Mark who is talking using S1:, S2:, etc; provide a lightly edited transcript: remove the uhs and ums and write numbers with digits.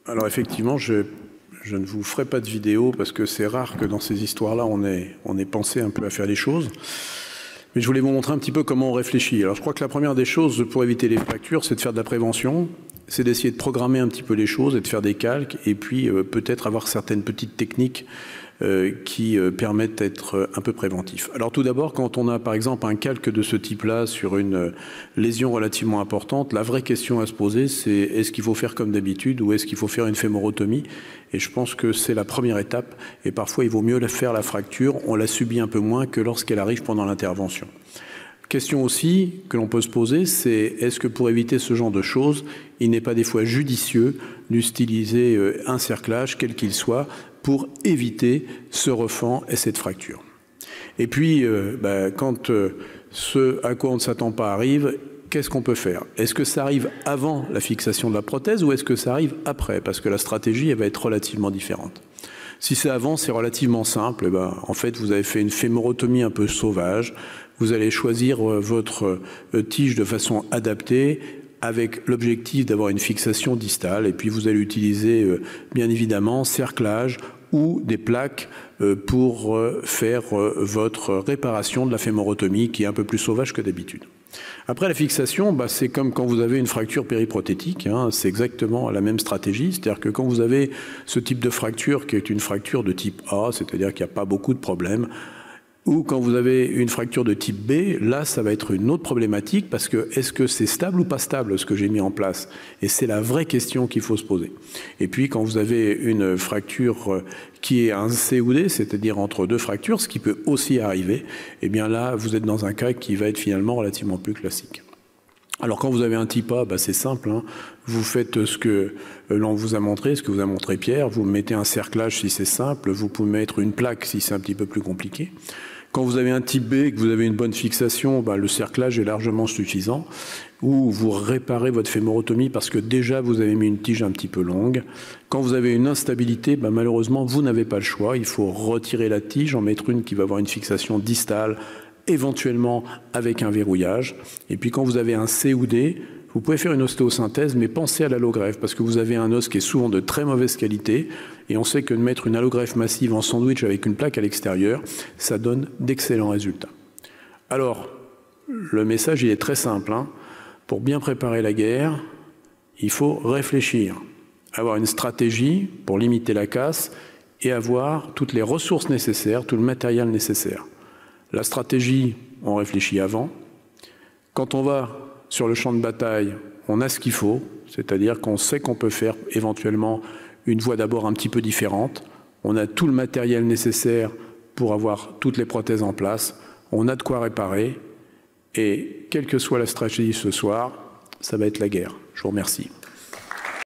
S1: Alors effectivement, je ne vous ferai pas de vidéo parce que c'est rare que dans ces histoires-là, on ait pensé un peu à faire les choses. Mais je voulais vous montrer un petit peu comment on réfléchit. Alors je crois que la première des choses pour éviter les fractures, c'est de faire de la prévention, c'est d'essayer de programmer un petit peu les choses et de faire des calques et puis peut-être avoir certaines petites techniques qui permettent d'être un peu préventifs. Alors tout d'abord, quand on a par exemple un calque de ce type-là sur une lésion relativement importante, la vraie question à se poser, c'est est-ce qu'il faut faire comme d'habitude ou est-ce qu'il faut faire une fémorotomie? Et je pense que c'est la première étape et parfois il vaut mieux faire la fracture, on la subit un peu moins que lorsqu'elle arrive pendant l'intervention. Question aussi que l'on peut se poser, c'est est-ce que pour éviter ce genre de choses, il n'est pas des fois judicieux d'utiliser un cerclage, quel qu'il soit, pour éviter ce refend et cette fracture. Et puis, quand ce à quoi on ne s'attend pas arrive, qu'est-ce qu'on peut faire? Est-ce que ça arrive avant la fixation de la prothèse ou est-ce que ça arrive après? Parce que la stratégie, elle va être relativement différente. Si c'est avant, c'est relativement simple. En fait, vous avez fait une fémorotomie un peu sauvage. Vous allez choisir votre tige de façon adaptée avec l'objectif d'avoir une fixation distale. Et puis, vous allez utiliser, bien évidemment, cerclage ou des plaques pour faire votre réparation de la fémorotomie qui est un peu plus sauvage que d'habitude. Après la fixation, c'est comme quand vous avez une fracture périprothétique, c'est exactement la même stratégie, c'est-à-dire que quand vous avez ce type de fracture qui est une fracture de type A, c'est-à-dire qu'il n'y a pas beaucoup de problèmes, ou quand vous avez une fracture de type B, là, ça va être une autre problématique parce que est-ce que c'est stable ou pas stable ce que j'ai mis en place? Et c'est la vraie question qu'il faut se poser. Et puis, quand vous avez une fracture qui est un C ou D, c'est-à-dire entre deux fractures, ce qui peut aussi arriver, eh bien là, vous êtes dans un cas qui va être finalement relativement plus classique. Alors quand vous avez un type A, c'est simple, vous faites ce que l'on vous a montré, ce que vous a montré Pierre, vous mettez un cerclage si c'est simple, vous pouvez mettre une plaque si c'est un petit peu plus compliqué. Quand vous avez un type B et que vous avez une bonne fixation, le cerclage est largement suffisant. Ou vous réparez votre fémorotomie parce que déjà vous avez mis une tige un petit peu longue. Quand vous avez une instabilité, malheureusement vous n'avez pas le choix. Il faut retirer la tige, en mettre une qui va avoir une fixation distale, éventuellement avec un verrouillage. Et puis quand vous avez un C ou D, vous pouvez faire une ostéosynthèse, mais pensez à l'allogreffe, parce que vous avez un os qui est souvent de très mauvaise qualité, et on sait que de mettre une allogreffe massive en sandwich avec une plaque à l'extérieur, ça donne d'excellents résultats. Alors, le message, il est très simple. Pour bien préparer la guerre, il faut réfléchir, avoir une stratégie pour limiter la casse et avoir toutes les ressources nécessaires, tout le matériel nécessaire. La stratégie, on réfléchit avant. Quand on va sur le champ de bataille, on a ce qu'il faut, c'est-à-dire qu'on sait qu'on peut faire éventuellement une voie d'abord un petit peu différente. On a tout le matériel nécessaire pour avoir toutes les prothèses en place. On a de quoi réparer. Et quelle que soit la stratégie ce soir, ça va être la guerre. Je vous remercie.